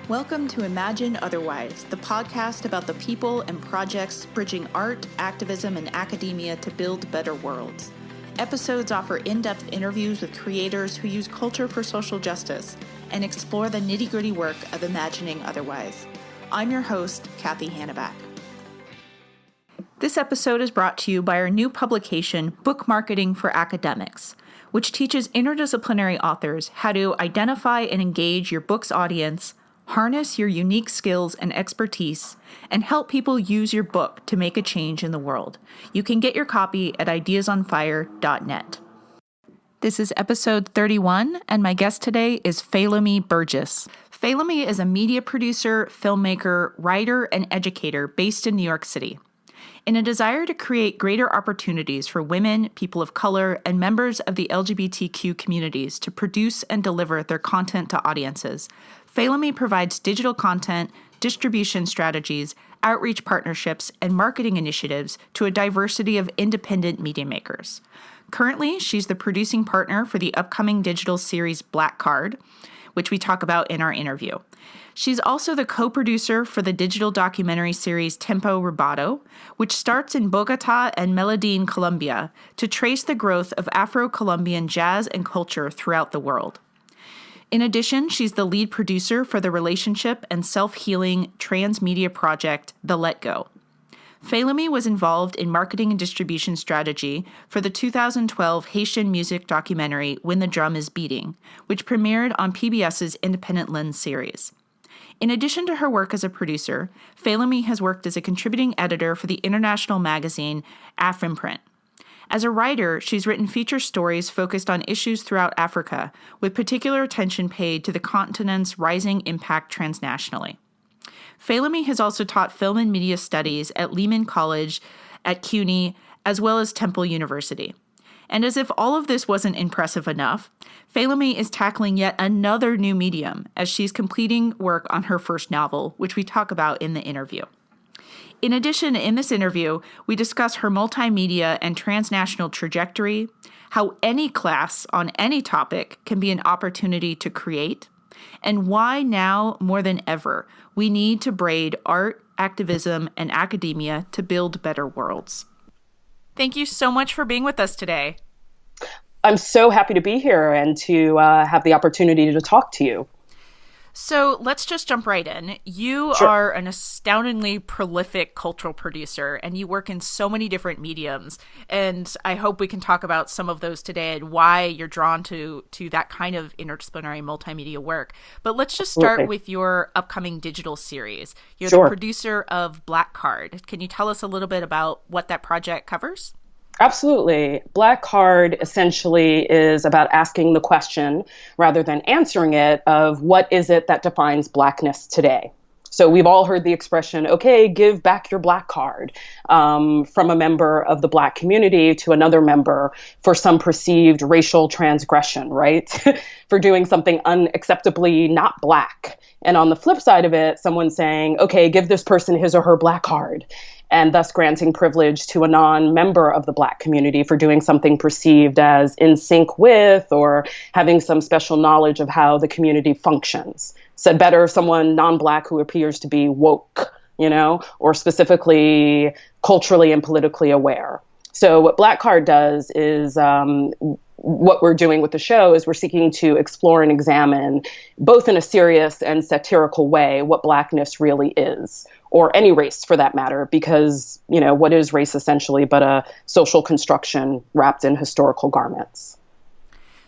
Welcome to Imagine Otherwise, the podcast about the people and projects bridging art, activism, and academia to build better worlds. Episodes offer in-depth interviews with creators who use culture for social justice and explore the nitty-gritty work of imagining otherwise. I'm your host, Cathy Hannabach. This episode is brought to you by our new publication, Book Marketing for Academics, which teaches interdisciplinary authors how to identify and engage your book's audience, harness your unique skills and expertise, and help people use your book to make a change in the world. You can get your copy at ideasonfire.net. This is episode 31, and my guest today is Felami Burgess. Felami is a media producer, filmmaker, writer, and educator based in New York City. In a desire to create greater opportunities for women, people of color, and members of the LGBTQ communities to produce and deliver their content to audiences, Felami provides digital content, distribution strategies, outreach partnerships, and marketing initiatives to a diversity of independent media makers. Currently, she's the producing partner for the upcoming digital series Black Card, which we talk about in our interview. She's also the co-producer for the digital documentary series Tempo Rubato, which starts in Bogota and Medellin, Colombia, to trace the growth of Afro-Colombian jazz and culture throughout the world. In addition, she's the lead producer for the relationship and self-healing transmedia project, The Let Go. Felami was involved in marketing and distribution strategy for the 2012 Haitian music documentary When the Drum is Beating, which premiered on PBS's Independent Lens series. In addition to her work as a producer, Felami has worked as a contributing editor for the international magazine Afrimprint. As a writer, she's written feature stories focused on issues throughout Africa, with particular attention paid to the continent's rising impact transnationally. Felami has also taught film and media studies at Lehman College, at CUNY, as well as Temple University. And as if all of this wasn't impressive enough, Felami is tackling yet another new medium as she's completing work on her first novel, which we talk about in the interview. In addition, in this interview, we discuss her multimedia and transnational trajectory, how any class on any topic can be an opportunity to create, and why now, more than ever, we need to braid art, activism, and academia to build better worlds. Thank you so much for being with us today. I'm so happy to be here and to have the opportunity to talk to you. So let's just jump right in. You Sure. are an astoundingly prolific cultural producer, and you work in so many different mediums. And I hope we can talk about some of those today and why you're drawn to that kind of interdisciplinary multimedia work. But let's just start with your upcoming digital series. You're the producer of Black Card. Can you tell us a little bit about what that project covers? Absolutely. Black Card essentially is about asking the question, rather than answering it, of what is it that defines Blackness today? So we've all heard the expression, okay, give back your Black card, from a member of the Black community to another member for some perceived racial transgression, right? For doing something unacceptably not Black. And on the flip side of it, someone saying, okay, give this person his or her Black card, and thus granting privilege to a non-member of the Black community for doing something perceived as in sync with or having some special knowledge of how the community functions. Said better, someone non-Black who appears to be woke, or specifically culturally and politically aware. So what Black Card does is what we're doing with the show is we're seeking to explore and examine, both in a serious and satirical way, what Blackness really is, or any race for that matter, because, what is race essentially but a social construction wrapped in historical garments.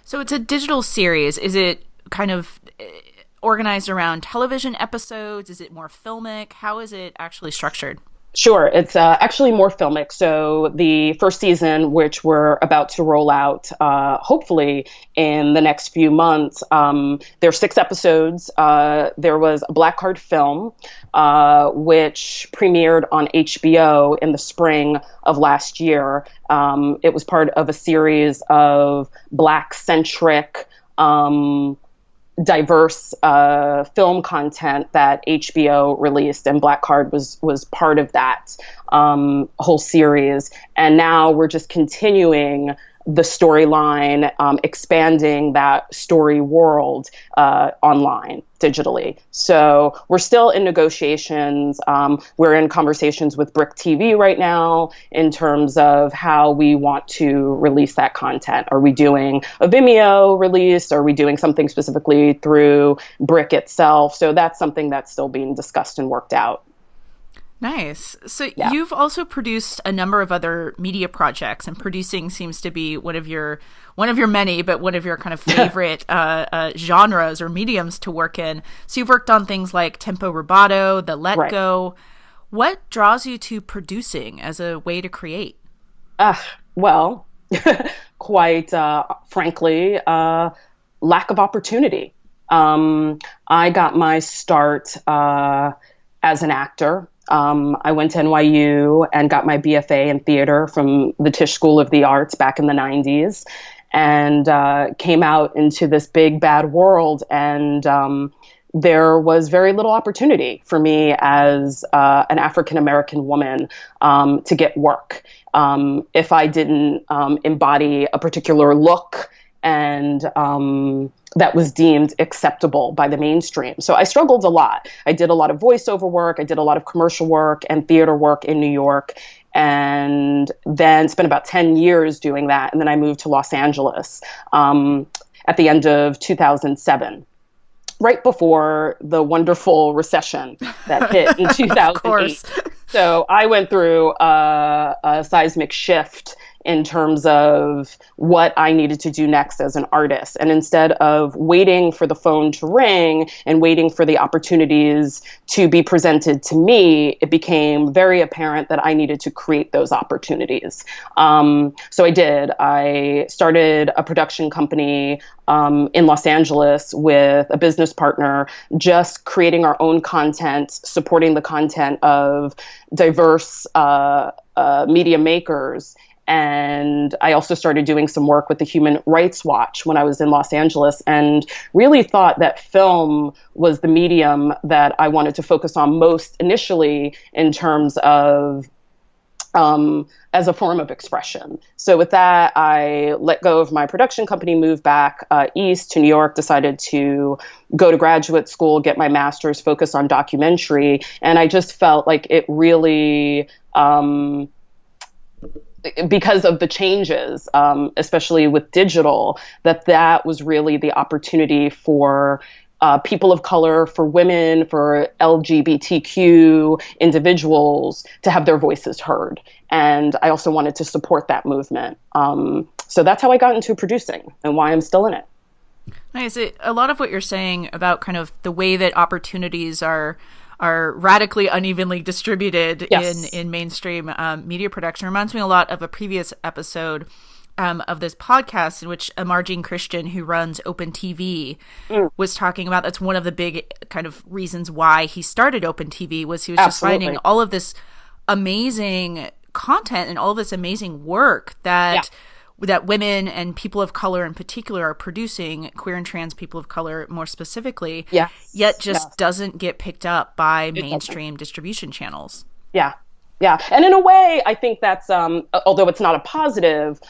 So it's a digital series. Is it kind of organized around television episodes? Is it more filmic? How is it actually structured? Sure. It's actually more filmic. So the first season, which we're about to roll out, hopefully in the next few months, there are 6 episodes. There was a Black Card film, which premiered on HBO in the spring of last year. It was part of a series of Black-centric, diverse film content that HBO released, and Black Card was part of that whole series. And now we're just continuing the storyline, expanding that story world online, digitally. So we're still in negotiations. We're in conversations with Brick TV right now in terms of how we want to release that content. Are we doing a Vimeo release? Are we doing something specifically through Brick itself? So that's something that's still being discussed and worked out. Nice. So you've also produced a number of other media projects, and producing seems to be one of your many, but one of your kind of favorite genres or mediums to work in. So you've worked on things like Tempo Rubato, The Let Go. What draws you to producing as a way to create? Well, quite frankly, lack of opportunity. I got my start as an actor. I went to NYU and got my BFA in theater from the Tisch School of the Arts back in the 90s, and came out into this big bad world, and there was very little opportunity for me as an African-American woman to get work if I didn't embody a particular look and that was deemed acceptable by the mainstream. So I struggled a lot. I did a lot of voiceover work. I did a lot of commercial work and theater work in New York, and then spent about 10 years doing that. And then I moved to Los Angeles at the end of 2007. Right before the wonderful recession that hit in 2008. So I went through a seismic shift in terms of what I needed to do next as an artist. And instead of waiting for the phone to ring and waiting for the opportunities to be presented to me, it became very apparent that I needed to create those opportunities. So I did. I started a production company in Los Angeles with a business partner, just creating our own content, supporting the content of diverse media makers. And I also started doing some work with the Human Rights Watch when I was in Los Angeles, and really thought that film was the medium that I wanted to focus on most initially in terms of as a form of expression. So with that, I let go of my production company, moved back east to New York, decided to go to graduate school, get my master's, focus on documentary. And I just felt like it really, because of the changes, especially with digital, that was really the opportunity for people of color, for women, for LGBTQ individuals to have their voices heard. And I also wanted to support that movement. So that's how I got into producing and why I'm still in it. Nice. A lot of what you're saying about kind of the way that opportunities are radically unevenly distributed in mainstream media production reminds me a lot of a previous episode of this podcast in which Amarjean Christian, who runs Open TV, was talking about. That's one of the big kind of reasons why he started Open TV, was he was just finding all of this amazing content and all of this amazing work that women and people of color in particular are producing, queer and trans people of color more specifically, yet just doesn't get picked up by mainstream distribution channels. Yeah. And in a way, I think that's, although it's not a positive,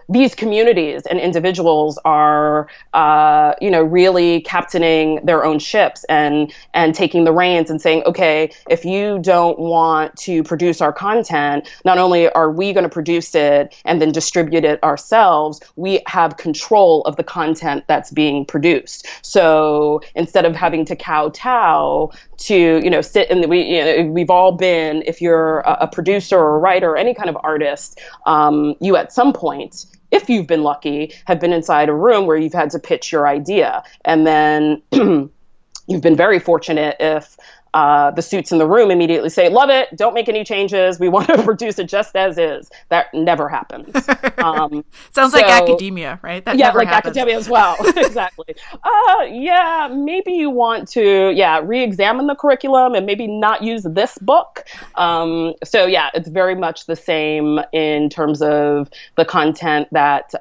these communities and individuals are, really captaining their own ships and taking the reins and saying, okay, if you don't want to produce our content, not only are we going to produce it and then distribute it ourselves, we have control of the content that's being produced. So instead of having to kowtow to, sit in we've all been, if you're a producer or a writer or any kind of artist, you at some point, if you've been lucky, have been inside a room where you've had to pitch your idea. And then you've been very fortunate if the suits in the room immediately say, love it, don't make any changes, we want to produce it just as is. That never happens. Sounds like academia, right? That never happens. Academia as well. Exactly. Maybe you want to, re-examine the curriculum and maybe not use this book. It's very much the same in terms of the content that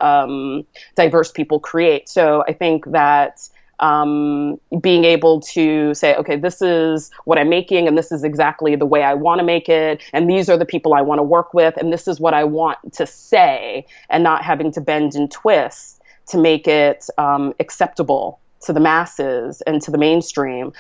diverse people create. So I think that being able to say, okay, this is what I'm making, and this is exactly the way I want to make it, and these are the people I want to work with, and this is what I want to say, and not having to bend and twist to make it acceptable to the masses and to the mainstream.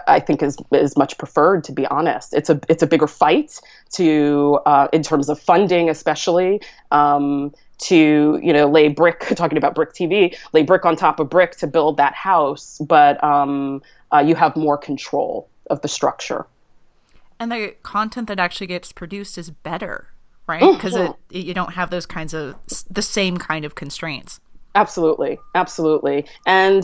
I think is much preferred, to be honest. It's a bigger fight to in terms of funding, especially to lay brick. Talking about brick TV, lay brick on top of brick to build that house, but you have more control of the structure. And the content that actually gets produced is better, right? Because you don't have those kinds of the same kind of constraints. Absolutely. And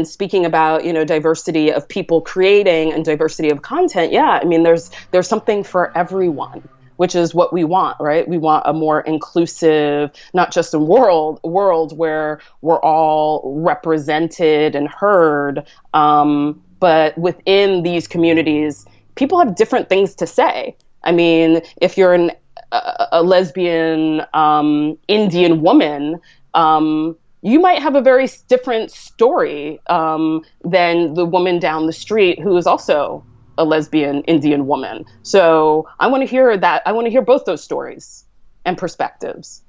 speaking about, diversity of people creating and diversity of content. Yeah. I mean, there's something for everyone, which is what we want, right? We want a more inclusive, not just a world where we're all represented and heard. But within these communities, people have different things to say. I mean, if you're a lesbian Indian woman, you might have a very different story than the woman down the street who is also a lesbian Indian woman. So I want to hear that. I want to hear both those stories and perspectives.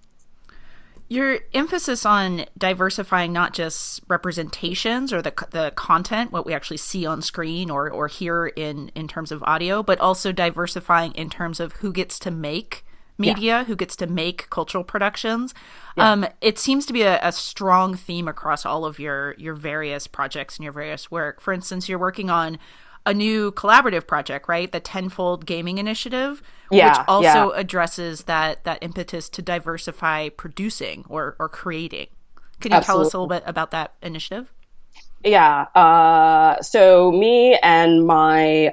Your emphasis on diversifying not just representations or the content, what we actually see on screen or hear in terms of audio, but also diversifying in terms of who gets to make media, who gets to make cultural productions. It seems to be a strong theme across all of your various projects and your various work. For instance, you're working on a new collaborative project, right? The TenFold Gaming Initiative, which also addresses that impetus to diversify producing or creating. Can you tell us a little bit about that initiative? Yeah. So me and my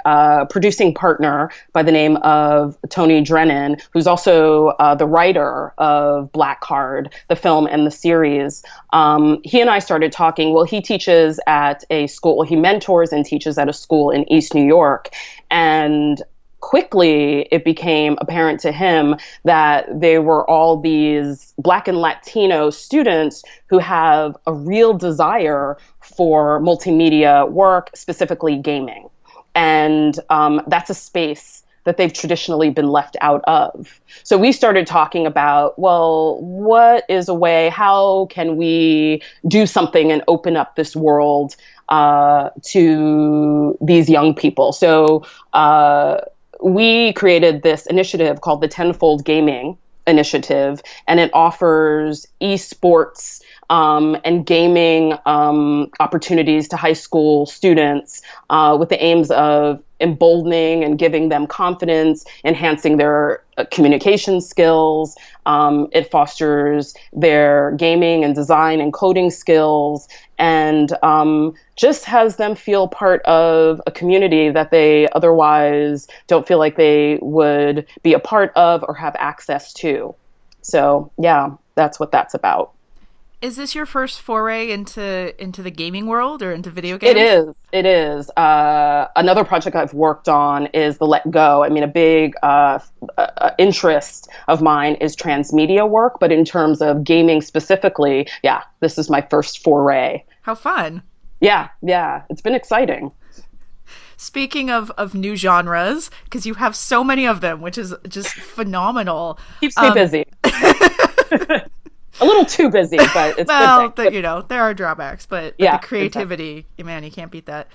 producing partner by the name of Tony Drennan, who's also the writer of Black Card, the film and the series, he and I started talking. Well, he teaches at a school. Well, he mentors and teaches at a school in East New York. And quickly it became apparent to him that there were all these Black and Latino students who have a real desire for multimedia work, specifically gaming. And that's a space that they've traditionally been left out of. So we started talking about, well, what is a way, how can we do something and open up this world to these young people? So we created this initiative called the TenFold Gaming Initiative, and it offers esports and gaming opportunities to high school students with the aims of emboldening and giving them confidence, enhancing their communication skills. It fosters their gaming and design and coding skills, and just has them feel part of a community that they otherwise don't feel like they would be a part of or have access to. So yeah, that's what that's about. Is this your first foray into the gaming world or into video games? It is. Another project I've worked on is the Let Go. I mean, a big interest of mine is transmedia work, but in terms of gaming specifically, yeah, this is my first foray. How fun. Yeah. It's been exciting. Speaking of new genres, because you have so many of them, which is just phenomenal. Keeps me busy. A little too busy, but it's good. There are drawbacks, but yeah, the creativity, exactly. Man, you can't beat that.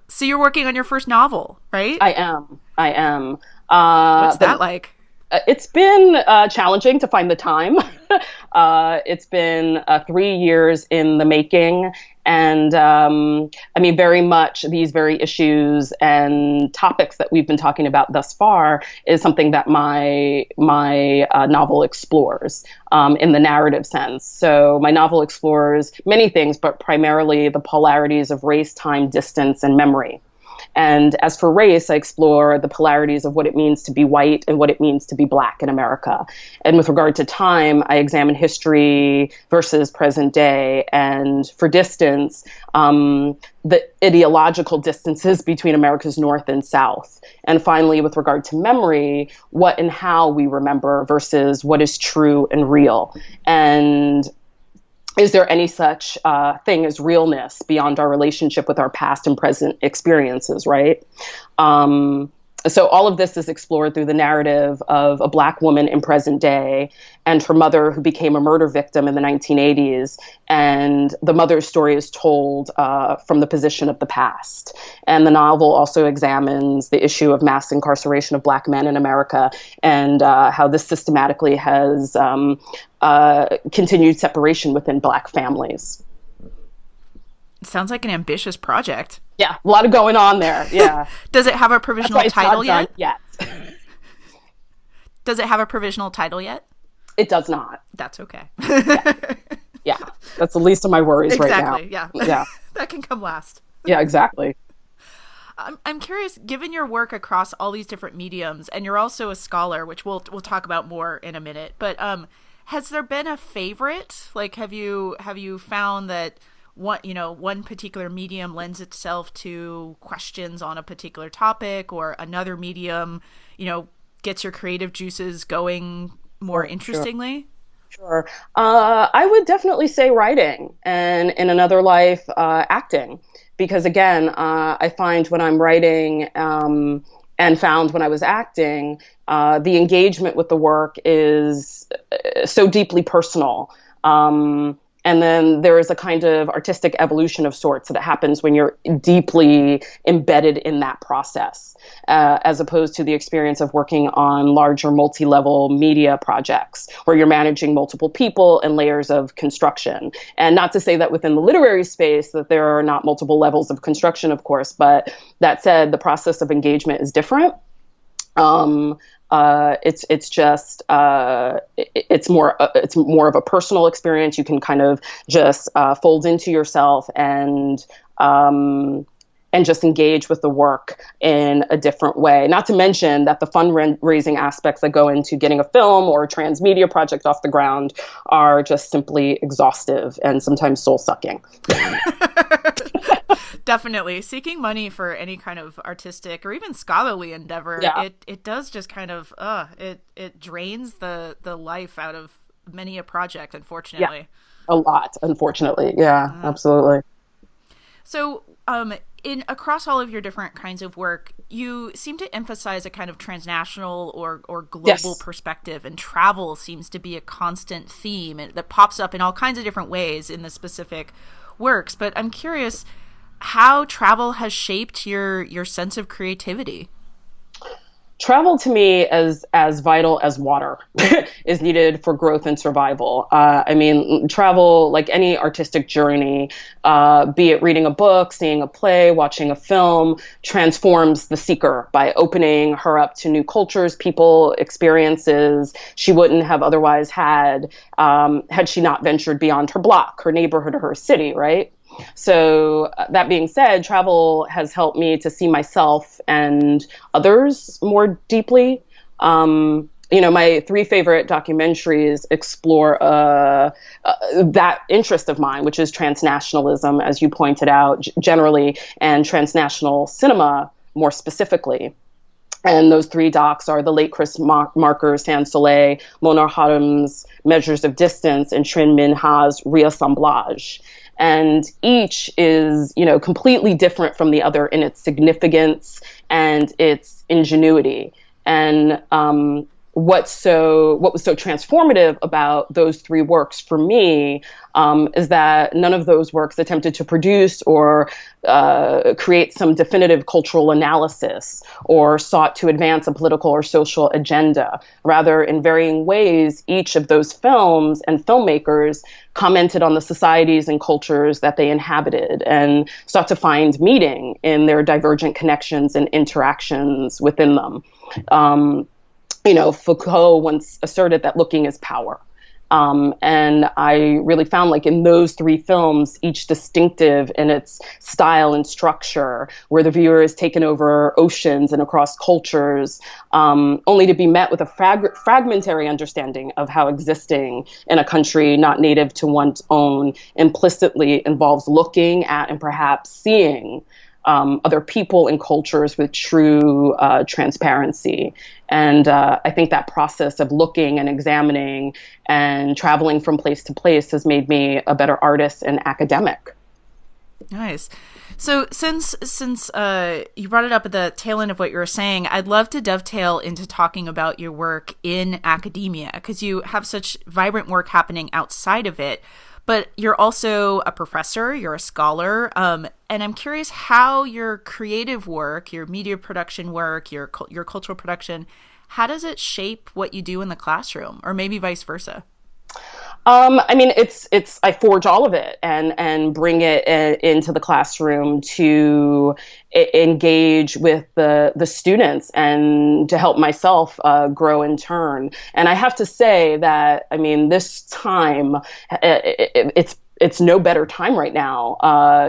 So you're working on your first novel, right? I am. What's that like? It's been challenging to find the time. It's been 3 years in the making. And I mean, very much these very issues and topics that we've been talking about thus far is something that my novel explores in the narrative sense. So my novel explores many things, but primarily the polarities of race, time, distance, and memory. And as for race, I explore the polarities of what it means to be white and what it means to be Black in America. And with regard to time, I examine history versus present day. And for distance, the ideological distances between America's North and South. And finally, with regard to memory, what and how we remember versus what is true and real. And is there any such thing as realness beyond our relationship with our past and present experiences, right? So all of this is explored through the narrative of a Black woman in present day and her mother who became a murder victim in the 1980s. And the mother's story is told from the position of the past. And the novel also examines the issue of mass incarceration of Black men in America and how this systematically has continued separation within Black families. Sounds like an ambitious project. Yeah, a lot of going on there. Yeah. Does it have a provisional title yet? Yet. Does it have a provisional title yet? It does not. That's okay. Yeah. That's the least of my worries right now. Exactly. Yeah. Yeah. That can come last. Yeah, exactly. I'm curious, given your work across all these different mediums, and you're also a scholar, which we'll talk about more in a minute, but has there been a favorite? Like, have you found that one particular medium lends itself to questions on a particular topic, or another medium, gets your creative juices going more interestingly? Sure. I would definitely say writing, and in another life, acting. Because again, I find when I'm writing and found when I was acting, the engagement with the work is so deeply personal. And then there is a kind of artistic evolution of sorts that happens when you're deeply embedded in that process, as opposed to the experience of working on larger multi-level media projects where you're managing multiple people and layers of construction. And not to say that within the literary space that there are not multiple levels of construction, of course, but that said, the process of engagement is different. It's more of a personal experience. You can kind of just fold into yourself and just engage with the work in a different way. Not to mention that the fundraising aspects that go into getting a film or a transmedia project off the ground are just simply exhaustive and sometimes soul-sucking. Definitely. Seeking money for any kind of artistic or even scholarly endeavor, it does just kind of, it drains the life out of many a project, unfortunately. Yeah, a lot, unfortunately. Yeah, absolutely. So, in across all of your different kinds of work, you seem to emphasize a kind of transnational or global perspective, and travel seems to be a constant theme that pops up in all kinds of different ways in the specific works. But I'm curious how travel has shaped your sense of creativity. Travel to me as vital as water is needed for growth and survival. I mean, travel, like any artistic journey, be it reading a book, seeing a play, watching a film, transforms the seeker by opening her up to new cultures, people, experiences she wouldn't have otherwise had she not ventured beyond her block, her neighborhood, or her city, right? So that being said, travel has helped me to see myself and others more deeply. My 3 favorite documentaries explore that interest of mine, which is transnationalism, as you pointed out, generally, and transnational cinema more specifically. And those 3 docs are the late Chris Marker's Sans Soleil, Mona Haram's Measures of Distance, and Trinh Minh Ha's Reassemblage. And each is, completely different from the other in its significance and its ingenuity. And what was so transformative about those 3 works for me is that none of those works attempted to produce or create some definitive cultural analysis or sought to advance a political or social agenda. Rather, in varying ways, each of those films and filmmakers commented on the societies and cultures that they inhabited and sought to find meaning in their divergent connections and interactions within them. Foucault once asserted that looking is power. And I really found, like, in those 3 films, each distinctive in its style and structure, where the viewer is taken over oceans and across cultures, only to be met with a fragmentary understanding of how existing in a country not native to one's own implicitly involves looking at and perhaps seeing other people and cultures with true transparency. And I think that process of looking and examining and traveling from place to place has made me a better artist and academic. Nice. So since you brought it up at the tail end of what you were saying, I'd love to dovetail into talking about your work in academia, because you have such vibrant work happening outside of it. But you're also a professor, you're a scholar, and I'm curious how your creative work, your media production work, your cultural production, how does it shape what you do in the classroom, or maybe vice versa? I mean, I forge all of it and bring it into the classroom to engage with the students and to help myself grow in turn. And I have to say that, I mean, this time, it's no better time right now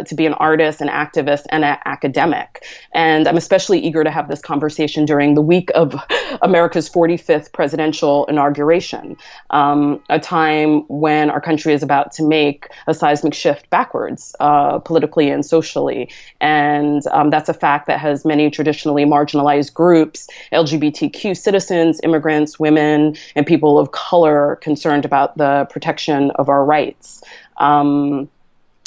to be an artist, an activist, and an academic. And I'm especially eager to have this conversation during the week of America's 45th presidential inauguration, a time when our country is about to make a seismic shift backwards, politically and socially. And that's a fact that has many traditionally marginalized groups, LGBTQ citizens, immigrants, women, and people of color concerned about the protection of our rights.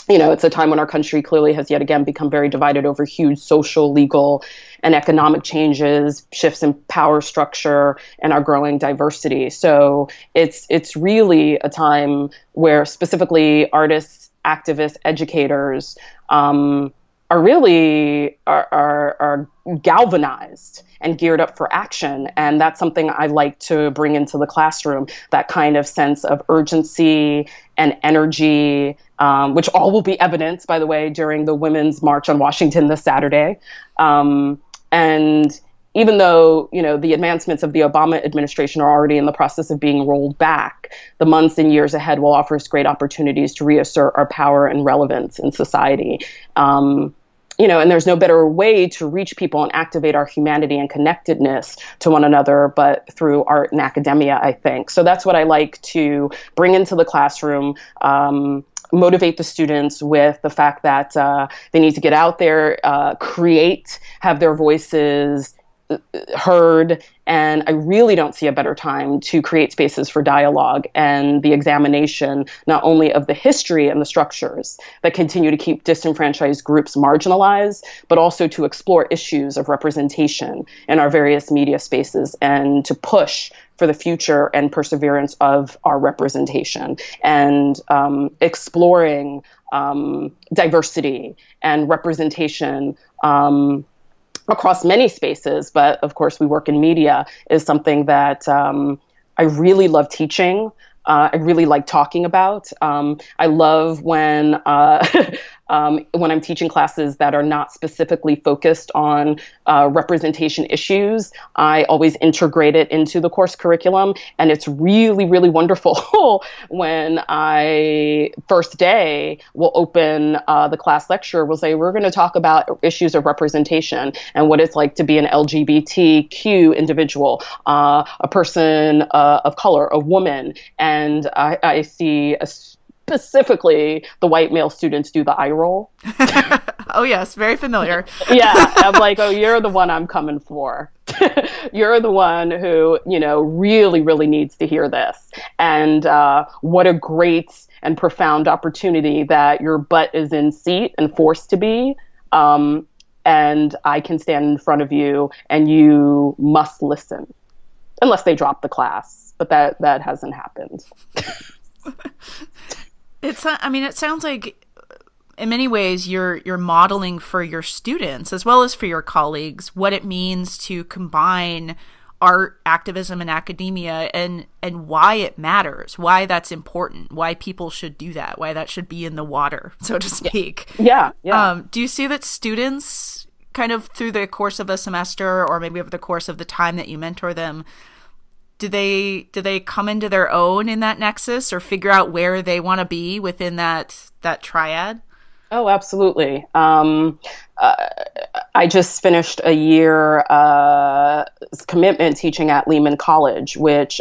It's a time when our country clearly has yet again become very divided over huge social, legal, and economic changes, shifts in power structure, and our growing diversity. So it's really a time where specifically artists, activists, educators are really galvanized and geared up for action. And that's something I like to bring into the classroom, that kind of sense of urgency and energy, which all will be evidenced, by the way, during the Women's March on Washington this Saturday. And even though, the advancements of the Obama administration are already in the process of being rolled back, the months and years ahead will offer us great opportunities to reassert our power and relevance in society. And there's no better way to reach people and activate our humanity and connectedness to one another, but through art and academia, I think. So that's what I like to bring into the classroom, motivate the students with the fact that they need to get out there, create, have their voices heard. And I really don't see a better time to create spaces for dialogue and the examination, not only of the history and the structures that continue to keep disenfranchised groups marginalized, but also to explore issues of representation in our various media spaces and to push for the future and perseverance of our representation, and exploring diversity and representation across many spaces, but of course we work in media, is something that I really love teaching. I really like talking about. I love when I'm teaching classes that are not specifically focused on representation issues. I always integrate it into the course curriculum, and it's really, really wonderful when first day will open the class lecture. We'll say, we're going to talk about issues of representation and what it's like to be an LGBTQ individual, a person of color, a woman. And I see specifically the white male students do the eye roll. Oh, yes. Very familiar. Yeah. I'm like, oh, you're the one I'm coming for. You're the one who, really, really needs to hear this. And what a great and profound opportunity that your butt is in seat and forced to be. And I can stand in front of you and you must listen, unless they drop the class. But that hasn't happened. It sounds like in many ways you're modeling for your students as well as for your colleagues what it means to combine art, activism, and academia, and why it matters, why that's important, why people should do that, why that should be in the water, so to speak. Yeah. Do you see that students kind of through the course of a semester, or maybe over the course of the time that you mentor them, do they come into their own in that nexus or figure out where they want to be within that triad? Oh, absolutely. Uh, I just finished a year commitment teaching at Lehman College, which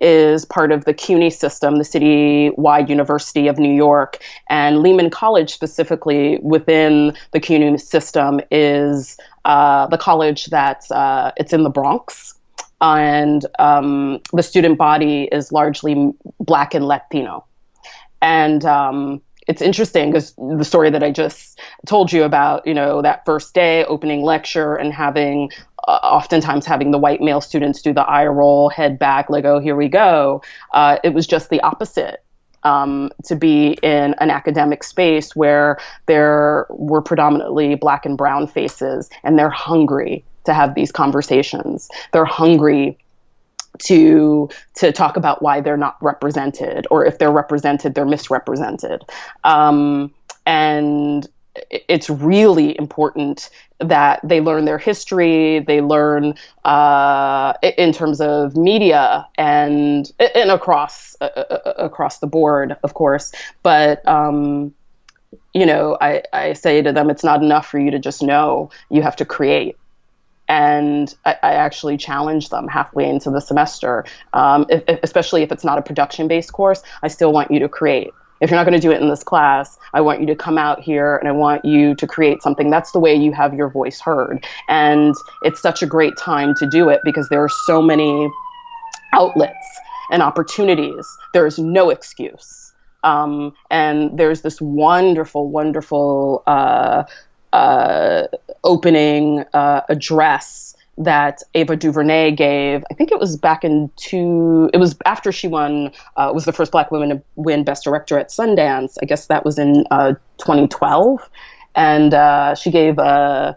is part of the CUNY system, the city-wide University of New York. And Lehman College, specifically within the CUNY system, is the college that's it's in the Bronx. And the student body is largely Black and Latino. And it's interesting because the story that I just told you about, that first day opening lecture and having oftentimes having the white male students do the eye roll, head back, like, oh, here we go. It was just the opposite. To be in an academic space where there were predominantly Black and brown faces, and they're hungry to have these conversations. They're hungry to talk about why they're not represented, or if they're represented, they're misrepresented. And it's really important that they learn their history, they learn in terms of media and across the board, of course. But I say to them, it's not enough for you to just know, you have to create. And I actually challenge them halfway into the semester, especially if it's not a production-based course. I still want you to create. If you're not going to do it in this class, I want you to come out here and I want you to create something. That's the way you have your voice heard. And it's such a great time to do it because there are so many outlets and opportunities. There is no excuse. And there's this wonderful, wonderful opening address that Ava DuVernay gave. I think it was it was after she was the first Black woman to win Best Director at Sundance. I guess that was in 2012. And she gave an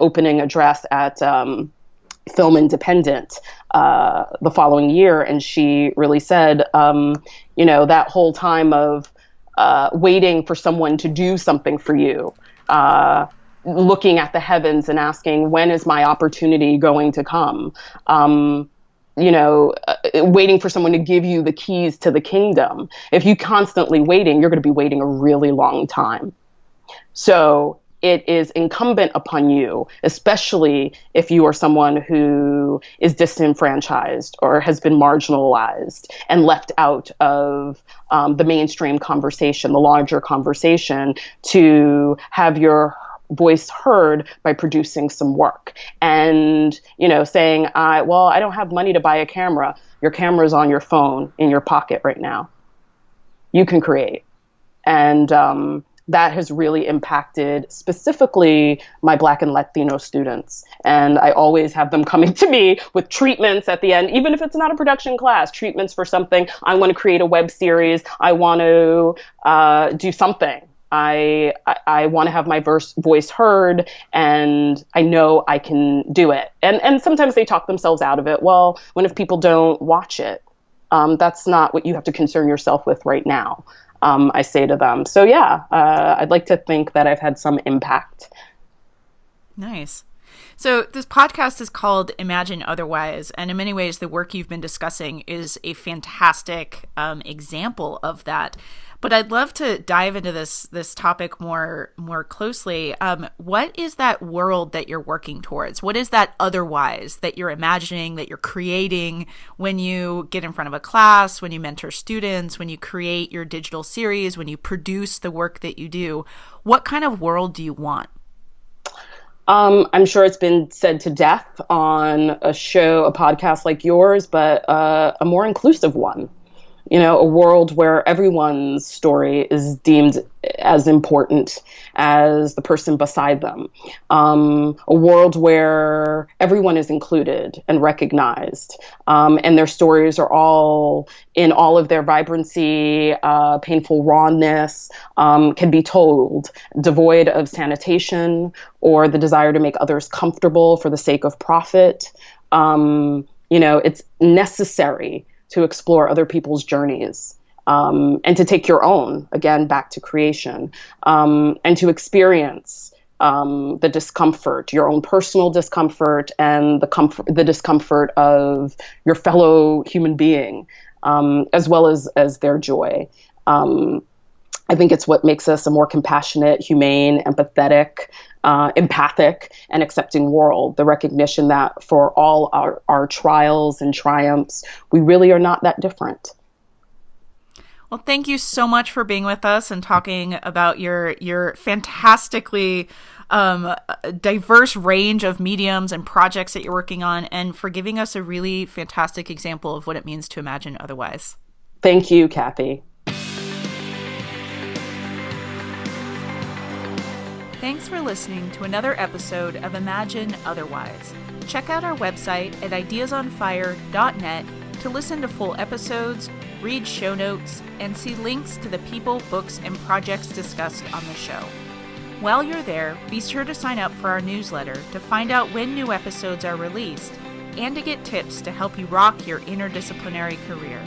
opening address at Film Independent the following year. And she really said, that whole time of waiting for someone to do something for you, looking at the heavens and asking, when is my opportunity going to come? Waiting for someone to give you the keys to the kingdom. If you constantly waiting, you're going to be waiting a really long time. So it is incumbent upon you, especially if you are someone who is disenfranchised or has been marginalized and left out of the mainstream conversation, the larger conversation, to have your voice heard by producing some work and, saying, I don't have money to buy a camera. Your camera's on your phone in your pocket right now. You can create. And that has really impacted specifically my Black and Latino students. And I always have them coming to me with treatments at the end, even if it's not a production class, treatments for something. I want to create a web series. I want to do something. I want to have my voice heard, and I know I can do it. And sometimes they talk themselves out of it. Well, what if people don't watch it? That's not what you have to concern yourself with right now, I say to them. So yeah, I'd like to think that I've had some impact. Nice. So this podcast is called Imagine Otherwise, and in many ways, the work you've been discussing is a fantastic example of that. But I'd love to dive into this topic more closely. What is that world that you're working towards? What is that otherwise that you're imagining, that you're creating when you get in front of a class, when you mentor students, when you create your digital series, when you produce the work that you do? What kind of world do you want? I'm sure it's been said to death on a podcast like yours, but a more inclusive one. A world where everyone's story is deemed as important as the person beside them. A world where everyone is included and recognized, and their stories are all in all of their vibrancy, painful rawness, can be told, devoid of sanitation or the desire to make others comfortable for the sake of profit. It's necessary to explore other people's journeys, and to take your own, again, back to creation, and to experience the discomfort, your own personal discomfort, and the discomfort of your fellow human being, as well as their joy. I think it's what makes us a more compassionate, humane, empathetic, empathic, and accepting world. The recognition that for all our trials and triumphs, we really are not that different. Well, thank you so much for being with us and talking about your fantastically diverse range of mediums and projects that you're working on, and for giving us a really fantastic example of what it means to imagine otherwise. Thank you, Cathy. Thanks for listening to another episode of Imagine Otherwise. Check out our website at ideasonfire.net to listen to full episodes, read show notes, and see links to the people, books, and projects discussed on the show. While you're there, be sure to sign up for our newsletter to find out when new episodes are released and to get tips to help you rock your interdisciplinary career.